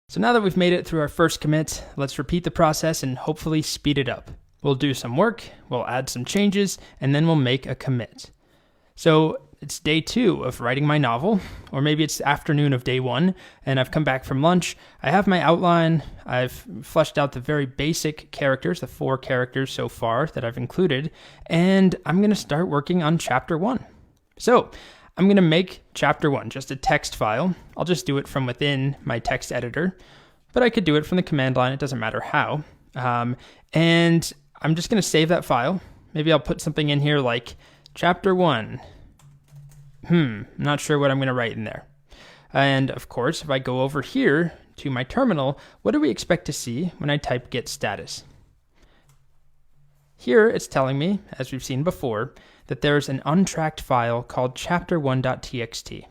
So now that we've made it through our first commit, let's repeat the process and hopefully speed it up. We'll do some work, we'll add some changes, and then we'll make a commit. So it's day 2 of writing my novel, or maybe it's afternoon of day 1, and I've come back from lunch. I have my outline, I've fleshed out the very basic characters, the 4 characters so far that I've included, and I'm going to start working on chapter 1. So I'm going to make chapter 1 just a text file. I'll just do it from within my text editor, but I could do it from the command line. It doesn't matter how. And I'm just going to save that file. Maybe I'll put something in here like chapter 1. Not sure what I'm going to write in there. And of course, if I go over here to my terminal, what do we expect to see when I type git status? Here it's telling me, as we've seen before, that there's an untracked file called chapter1.txt.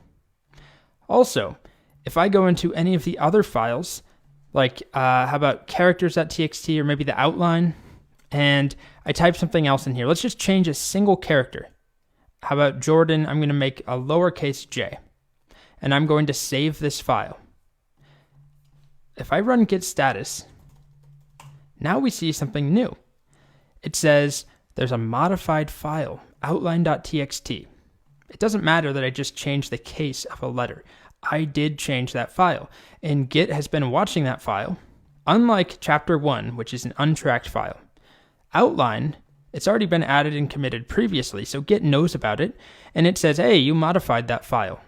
Also, if I go into any of the other files, like how about characters.txt or maybe the outline, and I type something else in here, let's just change a single character. How about Jordan? I'm going to make a lowercase j, and I'm going to save this file. If I run git status, now we see something new. It says there's a modified file, outline.txt. It doesn't matter that I just changed the case of a letter. I did change that file, and Git has been watching that file. Unlike chapter 1, which is an untracked file, outline, it's already been added and committed previously, so Git knows about it, and it says, hey, you modified that file.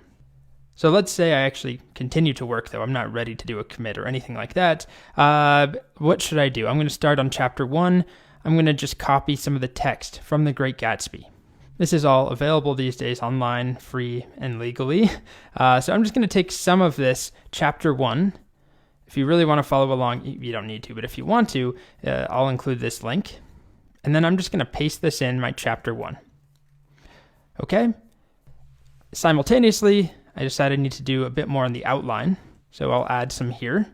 So let's say I actually continue to work, though. I'm not ready to do a commit or anything like that. What should I do? I'm going to start on chapter 1. I'm going to just copy some of the text from The Great Gatsby. This is all available these days online, free, and legally. So I'm just going to take some of this chapter 1. If you really want to follow along, you don't need to, but if you want to, I'll include this link. And then I'm just going to paste this in my chapter 1. Okay? Simultaneously, I decided I need to do a bit more on the outline. So I'll add some here.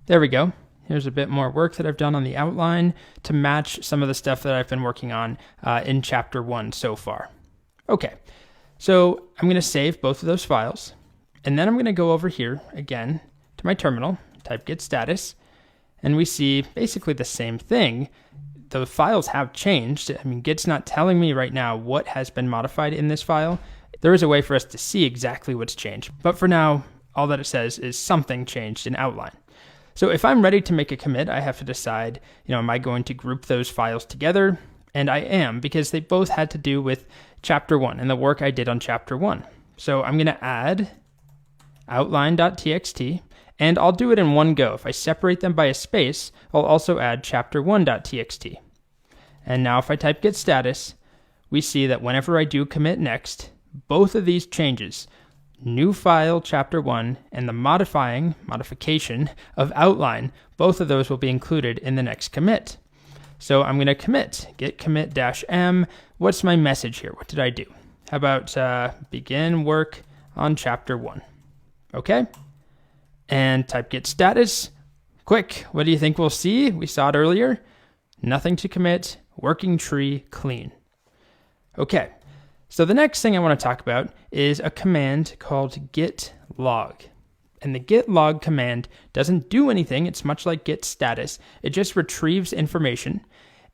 There we go. Here's a bit more work that I've done on the outline to match some of the stuff that I've been working on in chapter 1 so far. Okay, so I'm going to save both of those files, and then I'm going to go over here again to my terminal, type git status, and we see basically the same thing. The files have changed. I mean, Git's not telling me right now what has been modified in this file. There is a way for us to see exactly what's changed, but for now, all that it says is something changed in outline. So if I'm ready to make a commit, I have to decide, am I going to group those files together? And I am, because they both had to do with chapter 1 and the work I did on chapter 1. So I'm going to add outline.txt, and I'll do it in one go. If I separate them by a space, I'll also add chapter1.txt. And now if I type git status, we see that whenever I do commit next, both of these changes, new file chapter 1 and the modification of outline, both of those will be included in the next commit. So I'm going to commit, git commit -m. What's my message here? What did I do? How about begin work on chapter 1? Okay. And type git status. Quick, what do you think we'll see? We saw it earlier. Nothing to commit, working tree clean. Okay. So the next thing I want to talk about is a command called git log. And the git log command doesn't do anything. It's much like git status. It just retrieves information.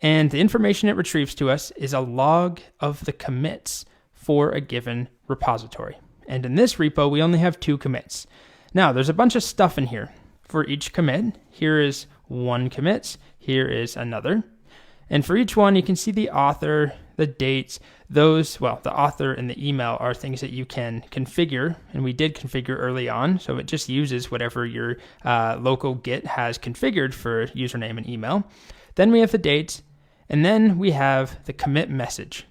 And the information it retrieves to us is a log of the commits for a given repository. And in this repo, we only have 2 commits. Now, there's a bunch of stuff in here for each commit. Here is one commit. Here is another. And for each one, you can see the author, the dates, the author and the email are things that you can configure, and we did configure early on, so it just uses whatever your local Git has configured for username and email. Then we have the date, and then we have the commit message.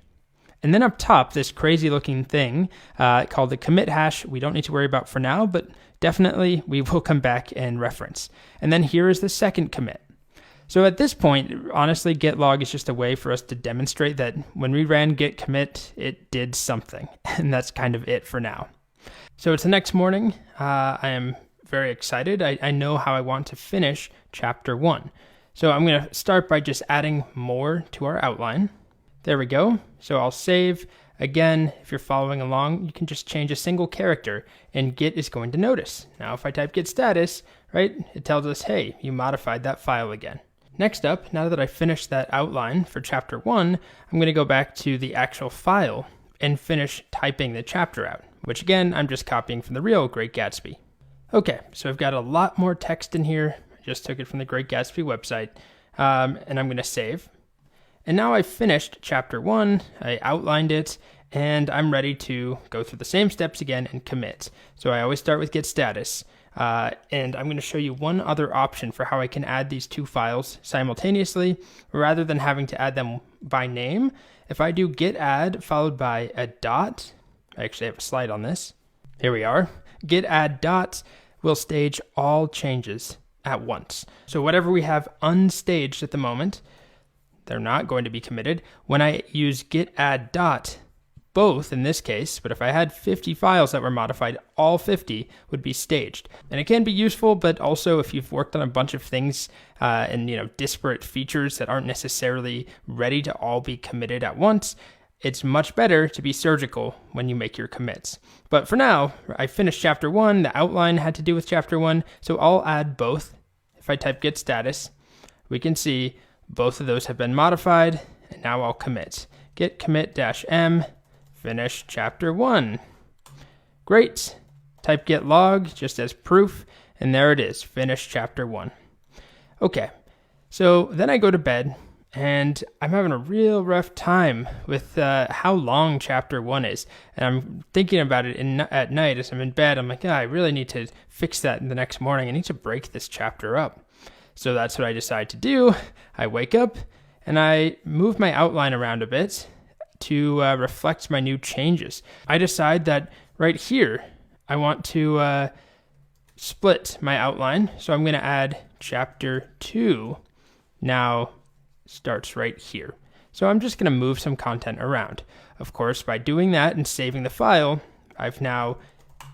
And then up top, this crazy looking thing called the commit hash, we don't need to worry about for now, but definitely we will come back and reference. And then here is the second commit. So at this point, honestly, git log is just a way for us to demonstrate that when we ran git commit, it did something. And that's kind of it for now. So it's the next morning. I am very excited. I know how I want to finish chapter 1. So I'm going to start by just adding more to our outline. There we go. So I'll save. Again, if you're following along, you can just change a single character and Git is going to notice. Now, if I type git status, right, it tells us, hey, you modified that file again. Next up, now that I finished that outline for chapter 1, I'm going to go back to the actual file and finish typing the chapter out, which again, I'm just copying from the real Great Gatsby. Okay, so I've got a lot more text in here. I just took it from the Great Gatsby website, and I'm going to save. And now I've finished chapter 1, I outlined it, and I'm ready to go through the same steps again and commit. So I always start with git status, and I'm going to show you one other option for how I can add these two files simultaneously, rather than having to add them by name. If I do git add followed by a dot, I actually have a slide on this. Here we are. Git add dot will stage all changes at once. So whatever we have unstaged at the moment, they're not going to be committed. When I use git add dot, both in this case, but if I had 50 files that were modified, all 50 would be staged. And it can be useful, but also if you've worked on a bunch of things and disparate features that aren't necessarily ready to all be committed at once, it's much better to be surgical when you make your commits. But for now, I finished chapter 1, the outline had to do with chapter 1, so I'll add both. If I type git status, we can see both of those have been modified, and now I'll commit. Git commit -m, finish chapter 1. Great. Type git log just as proof, and there it is, finish chapter 1. Okay, so then I go to bed, and I'm having a real rough time with how long chapter 1 is. And I'm thinking about it at night as I'm in bed. I'm like, I really need to fix that in the next morning. I need to break this chapter up. So that's what I decide to do. I wake up and I move my outline around a bit to reflect my new changes. I decide that right here, I want to split my outline. So I'm going to add chapter 2 now starts right here. So I'm just going to move some content around. Of course, by doing that and saving the file, I've now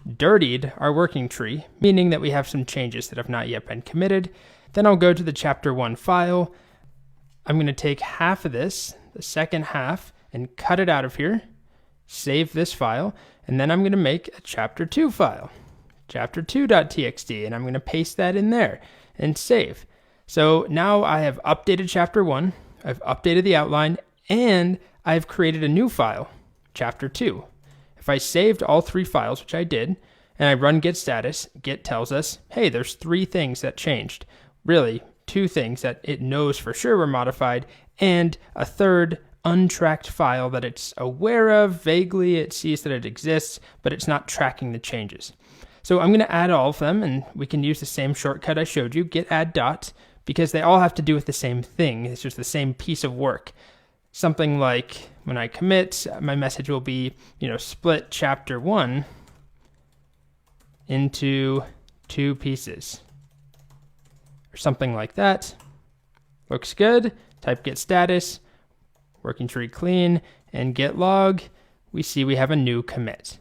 dirtied our working tree, meaning that we have some changes that have not yet been committed. Then I'll go to the chapter 1 file. I'm going to take half of this, the second half, and cut it out of here, save this file, and then I'm going to make a chapter 2 file, chapter2.txt, and I'm going to paste that in there and save. So now I have updated chapter 1, I've updated the outline, and I've created a new file, chapter 2. If I saved all 3 files, which I did, and I run git status, Git tells us, hey, there's 3 things that changed. Really, 2 things that it knows for sure were modified, and a third untracked file that it's aware of. Vaguely, it sees that it exists, but it's not tracking the changes. So I'm going to add all of them, and we can use the same shortcut I showed you, git add dot, because they all have to do with the same thing. It's just the same piece of work. Something like when I commit, my message will be, split chapter 1 into 2 pieces, or something like that. Looks good. Type git status, working tree clean, and git log. We see we have a new commit.